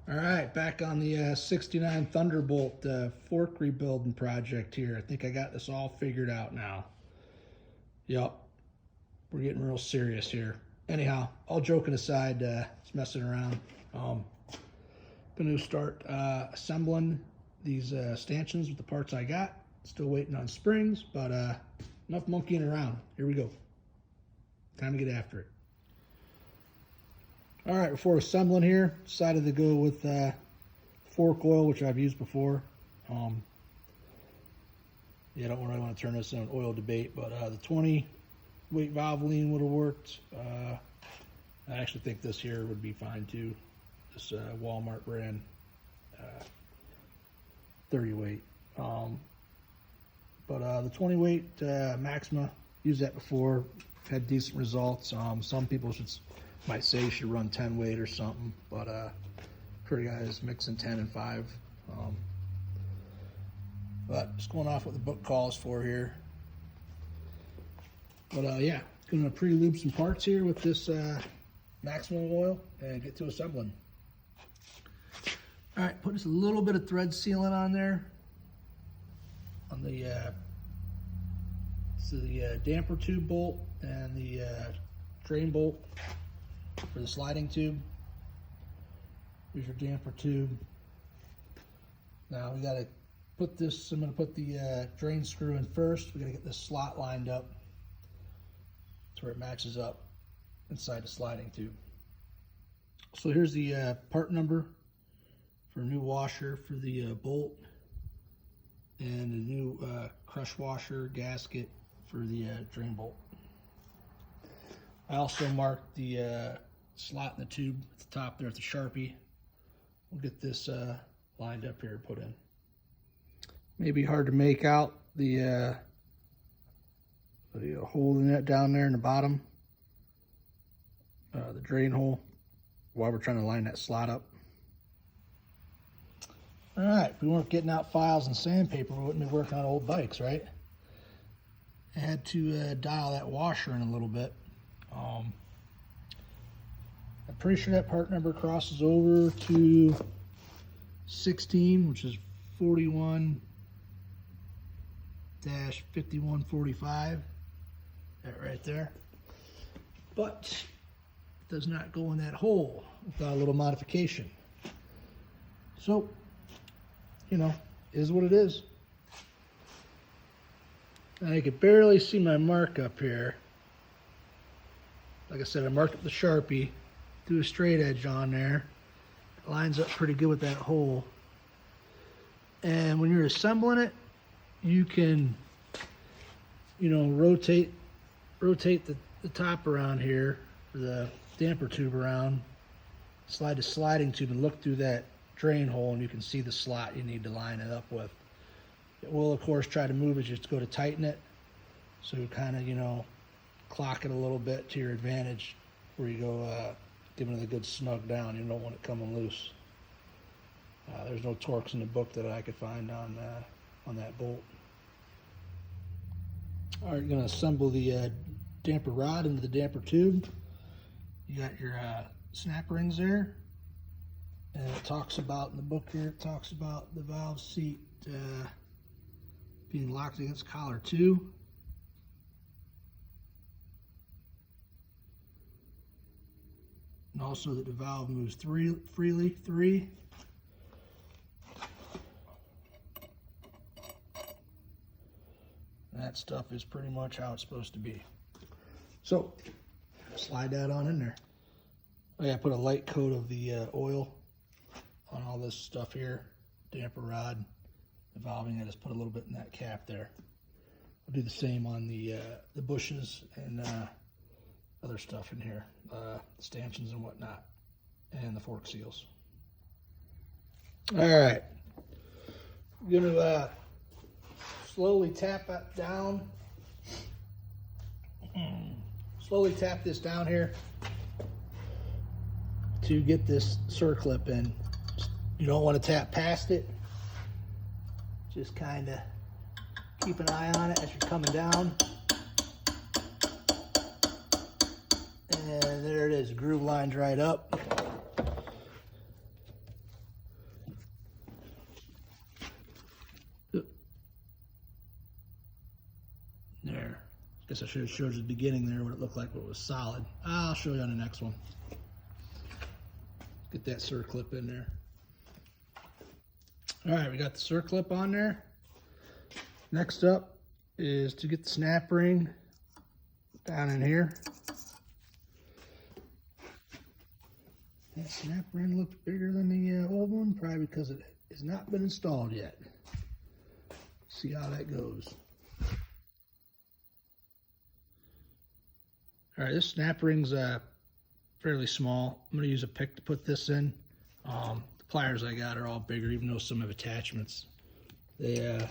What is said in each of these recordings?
All right, back on the 69 Thunderbolt fork rebuilding project here. I think I got this all figured out now. Yup, we're getting real serious here. Anyhow, all joking aside, it's messing around. Gonna start assembling these stanchions with the parts I got. Still waiting on springs, but enough monkeying around. Here we go. Time to get after it. All right, before assembling here, decided to go with fork oil, which I've used before. Yeah, I don't really want to turn this into an oil debate, but the 20 weight Valvoline would have worked. I actually think this here would be fine too. This Walmart brand 30 weight. But the 20 weight Maxima, used that before, had decent results. Some people might say you should run 10 weight or something, but pretty guys mixing 10 and 5. But just going off what the book calls for here. But yeah, gonna pre-lube some parts here with this Maxima oil and get to assembling. All right, put just a little bit of thread sealant on there on the damper tube bolt and the drain bolt for the sliding tube. Here's your damper tube. Now we gotta put this, I'm gonna put the drain screw in first. We gotta get this slot lined up to where it matches up inside the sliding tube. So here's the part number for a new washer for the bolt and a new crush washer gasket for the drain bolt. I also marked the slot in the tube at the top there with the Sharpie. We'll get this lined up here and put in. Maybe hard to make out the hole in that down there in the bottom, the drain hole, while we're trying to line that slot up. All right, if we weren't getting out files and sandpaper, we wouldn't be working on old bikes, right? I had to dial that washer in a little bit. I'm pretty sure that part number crosses over to 16, which is 41-5145. That right there. But it does not go in that hole without a little modification. So, you know, is what it is. I can barely see my mark up here. Like I said, I marked up the Sharpie, threw a straight edge on there. It lines up pretty good with that hole. And when you're assembling it, you can, you know, rotate the top around here, or the damper tube around, slide the sliding tube and look through that drain hole, and you can see the slot you need to line it up with. It will, of course, try to move as you go to tighten it. So you kind of, you know, clock it a little bit to your advantage where you go giving it a good snug down. You don't want it coming loose. There's no torques in the book that I could find on that bolt. All right, you're going to assemble the damper rod into the damper tube. You got your snap rings there. And it talks about, in the book here, it talks about the valve seat being locked against collar 2. And also that the valve moves freely, 3. And that stuff is pretty much how it's supposed to be. So, slide that on in there. Oh yeah, put a light coat of the oil on all this stuff here. Damper rod, the valving, I just put a little bit in that cap there. I'll do the same on the bushes and other stuff in here, stanchions and whatnot, and the fork seals. All right, I'm gonna slowly tap that down. Slowly tap this down here to get this circlip in. You don't want to tap past it. Just kind of keep an eye on it as you're coming down. And there it is, groove lines right up. Guess I should have showed you the beginning there what it looked like when it was solid. I'll show you on the next one. Get that circlip in there. All right, we got the circlip on there. Next up is to get the snap ring down in here. That snap ring looks bigger than the old one, probably because it has not been installed yet. See how that goes. All right, this snap ring's fairly small. I'm going to use a pick to put this in. The pliers I got are all bigger, even though some have attachments. They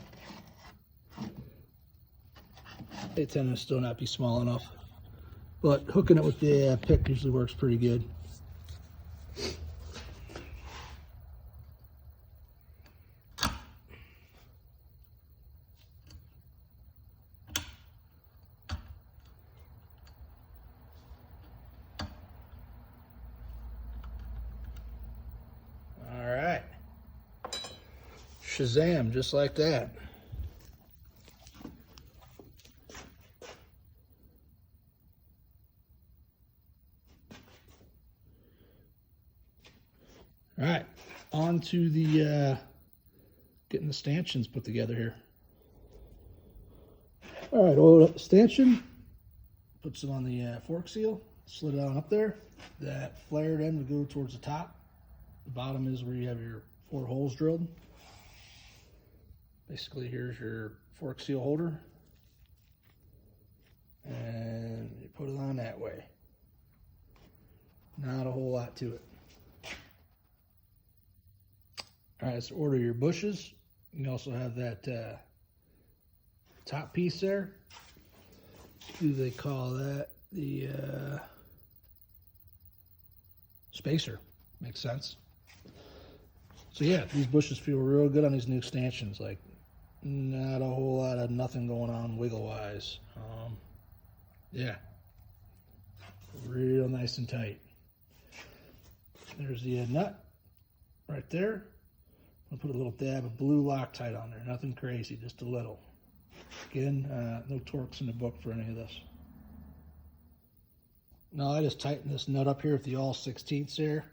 tend to still not be small enough. But hooking it with the pick usually works pretty good. Shazam, just like that. All right, on to the getting the stanchions put together here. All right, oiled up the stanchion, put some on the fork seal, slid it on up there. That flared end would go towards the top. The bottom is where you have your 4 holes drilled. Basically, here's your fork seal holder, and you put it on that way. Not a whole lot to it. All right, so order your bushes. You can also have that top piece there. What do they call that? The spacer. Makes sense. So yeah, these bushes feel real good on these new stanchions. Like, not a whole lot of nothing going on wiggle-wise. Yeah, real nice and tight. There's the nut right there. I'll put a little dab of blue Loctite on there. Nothing crazy, just a little. Again, no torques in the book for any of this. Now I just tighten this nut up here with the all 16ths there.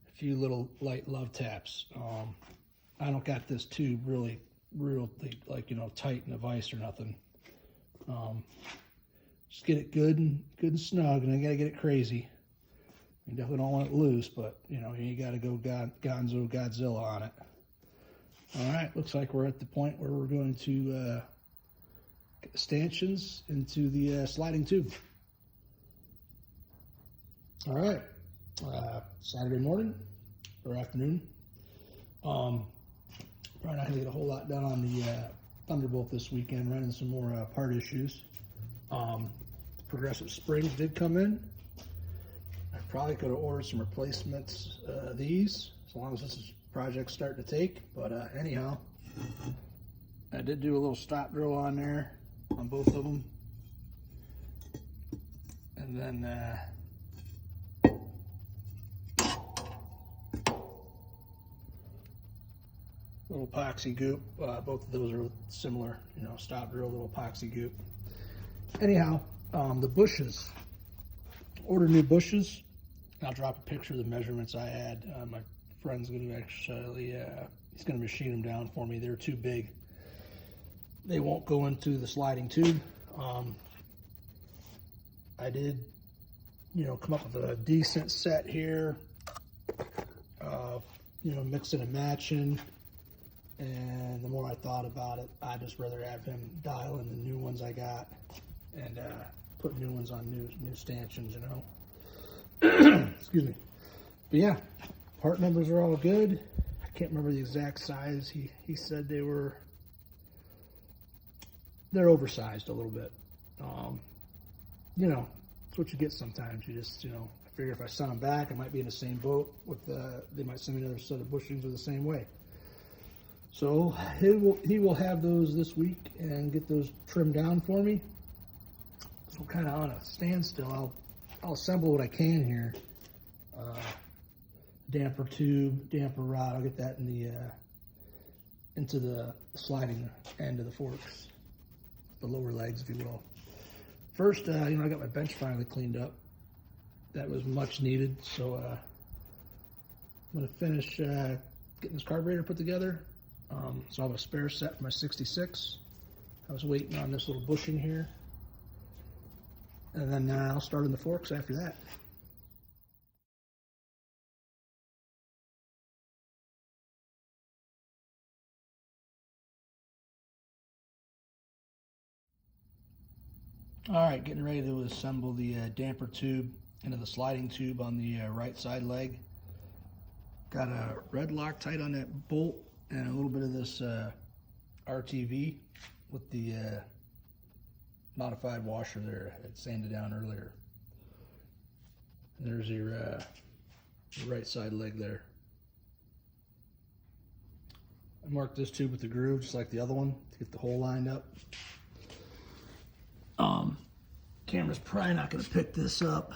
A few little light love taps. I don't got this tube really real like, you know, tight in a vise or nothing. Just get it good and snug, and I gotta get it crazy. You definitely don't want it loose, but you know, you gotta go Gonzo Godzilla on it. All right, looks like we're at the point where we're going to get the stanchions into the sliding tube. All right, Saturday morning or afternoon. Probably not going to get a whole lot done on the Thunderbolt this weekend, running some more part issues. The progressive springs did come in. I probably could have ordered some replacements these, as long as this project's starting to take. But anyhow, I did do a little stop drill on there on both of them. And then little epoxy goop. Both of those are similar, you know, stop drill, little epoxy goop. Anyhow, the bushes. Ordered new bushes. I'll drop a picture of the measurements I had. My friend's going to actually, he's going to machine them down for me. They're too big. They won't go into the sliding tube. I did, you know, come up with a decent set here. You know, mixing and matching. And the more I thought about it, I'd just rather have him dial in the new ones I got and put new ones on new stanchions, you know. Excuse me. But yeah, part numbers are all good. I can't remember the exact size. He said they're oversized a little bit. You know, it's what you get sometimes. You just, you know, I figure if I send them back, I might be in the same boat with they might send me another set of bushings the same way. So he will have those this week and get those trimmed down for me. So kind of on a standstill. I'll assemble what I can here. Damper tube, damper rod. I'll get that in the into the sliding end of the forks, the lower legs, if you will. First, I got my bench finally cleaned up. That was much needed. So I'm gonna finish getting this carburetor put together. So I have a spare set for my 66. I was waiting on this little bushing here. And then I'll start in the forks after that. All right, getting ready to assemble the damper tube into the sliding tube on the right side leg. Got a red Loctite on that bolt and a little bit of this RTV with the modified washer there. I had sanded down earlier. And there's your right side leg there. I marked this tube with the groove just like the other one to get the hole lined up. Camera's probably not going to pick this up.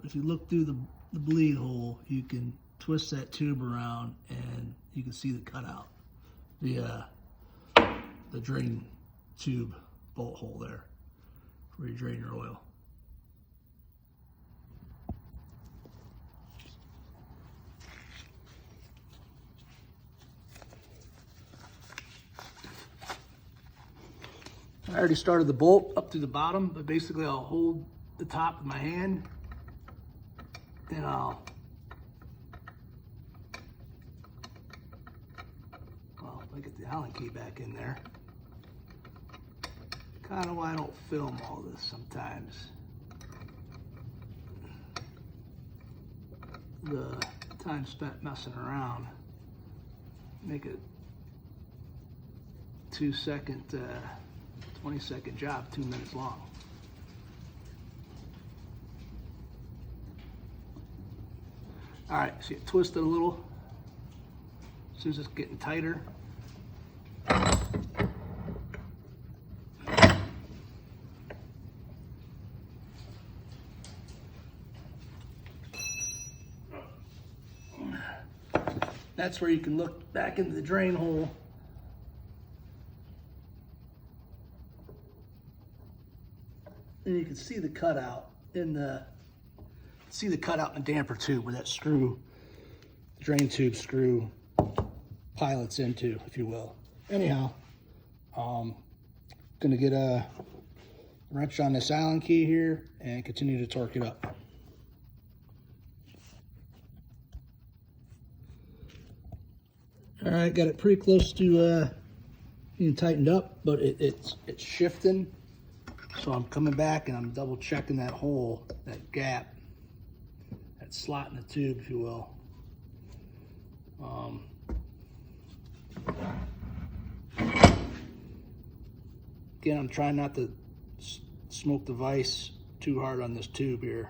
If you look through the bleed hole, you can twist that tube around and you can see the cutout, the drain tube bolt hole there where you drain your oil. I already started the bolt up through the bottom, but basically I'll hold the top with my hand and I'll get the Allen key back in there. Kind of why I don't film all this sometimes. The time spent messing around make a 2-second 20-second job 2 minutes long. All right, see it twisted a little. As soon as it's getting tighter, that's where you can look back into the drain hole. And you can see the cutout in the damper tube where that screw, drain tube screw pilots into, if you will. Anyhow, gonna get a wrench on this Allen key here and continue to torque it up. All right, got it pretty close to being tightened up, but it's shifting. So I'm coming back and I'm double checking that hole, that gap, that slot in the tube, if you will. Again, I'm trying not to smoke the vise too hard on this tube here.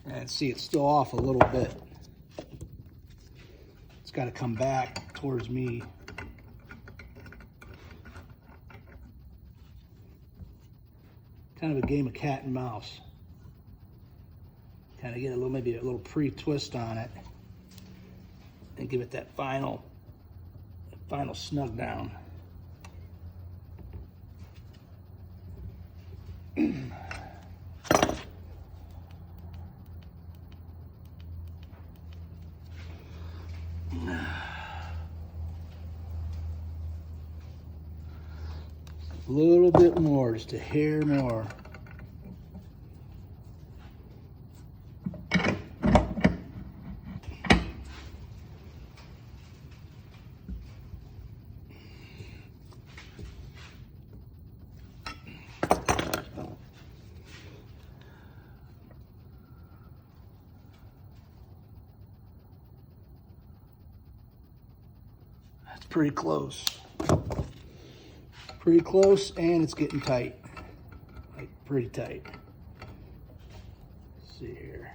And see, it's still off a little bit. It's got to come back towards me. Kind of a game of cat and mouse. Kind of get a little, maybe a little pre-twist on it and give it that final snug down. A little bit more, just a hair more. That's pretty close. Pretty close, and it's getting tight. Like pretty tight. Let's see here.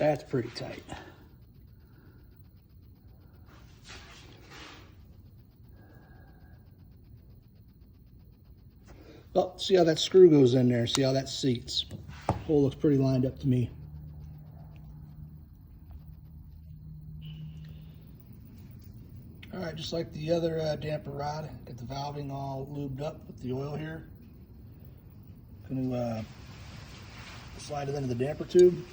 That's pretty tight. Well, see how that screw goes in there. See how that seats. Hole looks pretty lined up to me. All right, just like the other damper rod, get the valving all lubed up with the oil here. Going to slide it into the damper tube.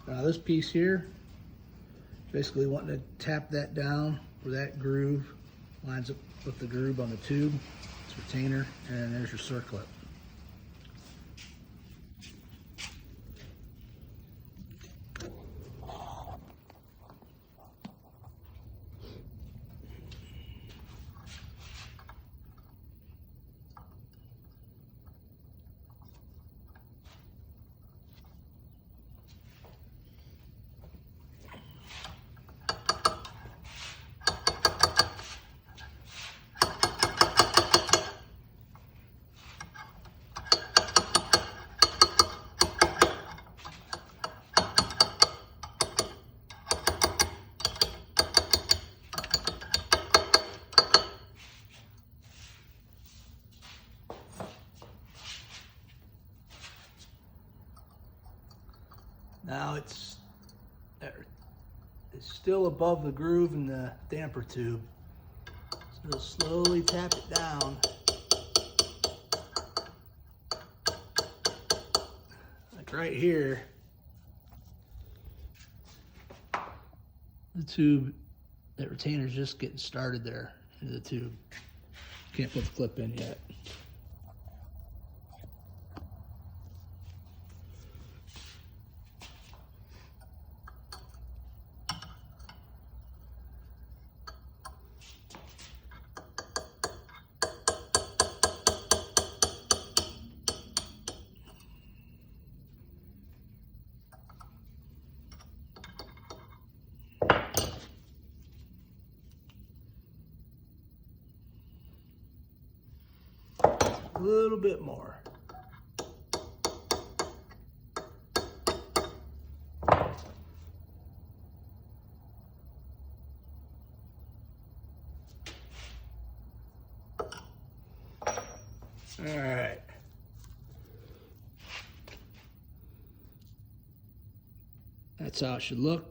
Now this piece here, basically wanting to tap that down where that groove lines up with the groove on the tube. It's a retainer, and there's your circlip. Now it's still above the groove in the damper tube. So it'll slowly tap it down. Like right here. The tube, that retainer's just getting started there into the tube. Can't put the clip in yet. A little bit more. All right. That's how it should look.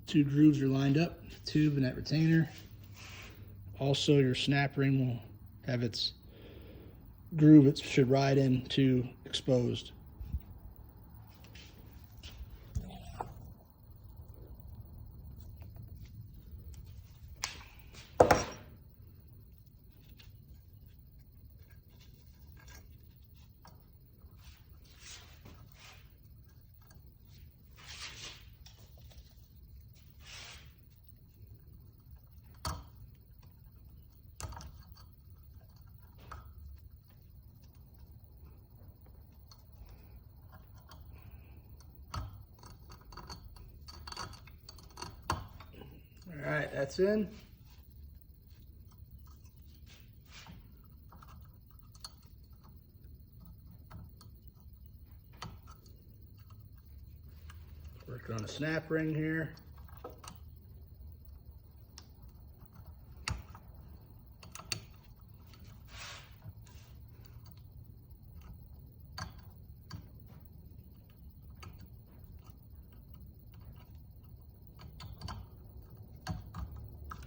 Two grooves are lined up, the tube and that retainer. Also, your snap ring will have its groove it should ride into exposed. All right, that's in. Working on a snap ring here.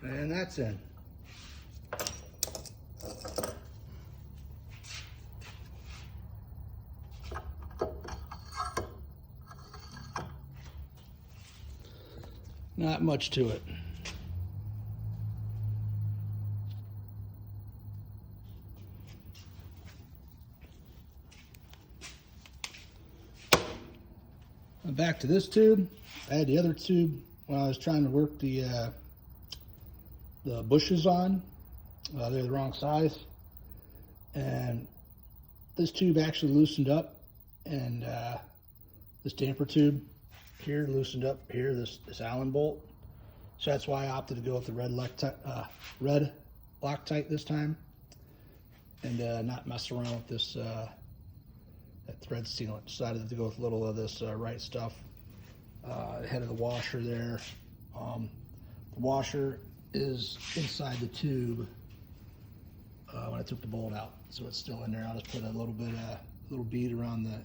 And that's in. Not much to it. Back to this tube. I had the other tube when I was trying to work the bushes on. They're the wrong size, and this tube actually loosened up, and this damper tube here loosened up here, this Allen bolt. So that's why I opted to go with the red Loctite this time. and not mess around with this that thread sealant. Decided to go with a little of this right stuff. Head of the washer there. The washer is inside the tube when I took the bolt out, so it's still in there. I'll just put a little bead around the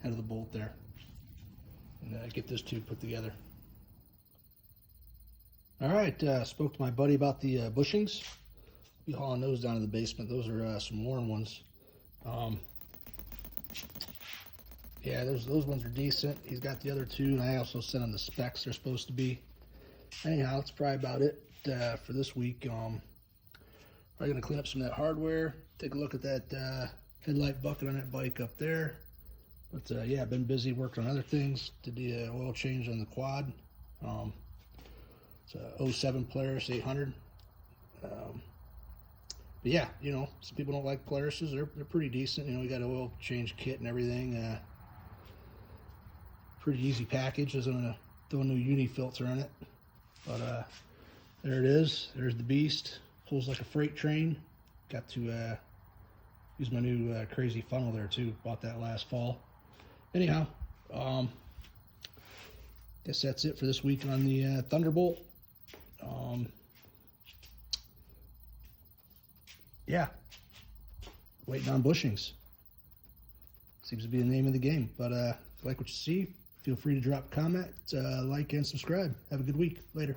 head of the bolt there, and get this tube put together. All right, spoke to my buddy about the bushings. I'll be hauling those down to the basement. Those are some worn ones. Yeah, those ones are decent. He's got the other two, and I also sent him the specs they're supposed to be. Anyhow, that's probably about it for this week. Probably gonna clean up some of that hardware. Take a look at that headlight bucket on that bike up there. But yeah, I've been busy working on other things. Did the oil change on the quad. It's a 07 Polaris 800. But yeah, you know, some people don't like Polarises. They're pretty decent. You know, we got an oil change kit and everything. Pretty easy package. Just gonna throw a new uni filter on it. But there it is. There's the beast. Pulls like a freight train. Got to use my new crazy funnel there too. Bought that last fall. Anyhow, guess that's it for this week on the Thunderbolt. Yeah, waiting on bushings. Seems to be the name of the game. But if you like what you see, feel free to drop a comment, like, and subscribe. Have a good week. Later.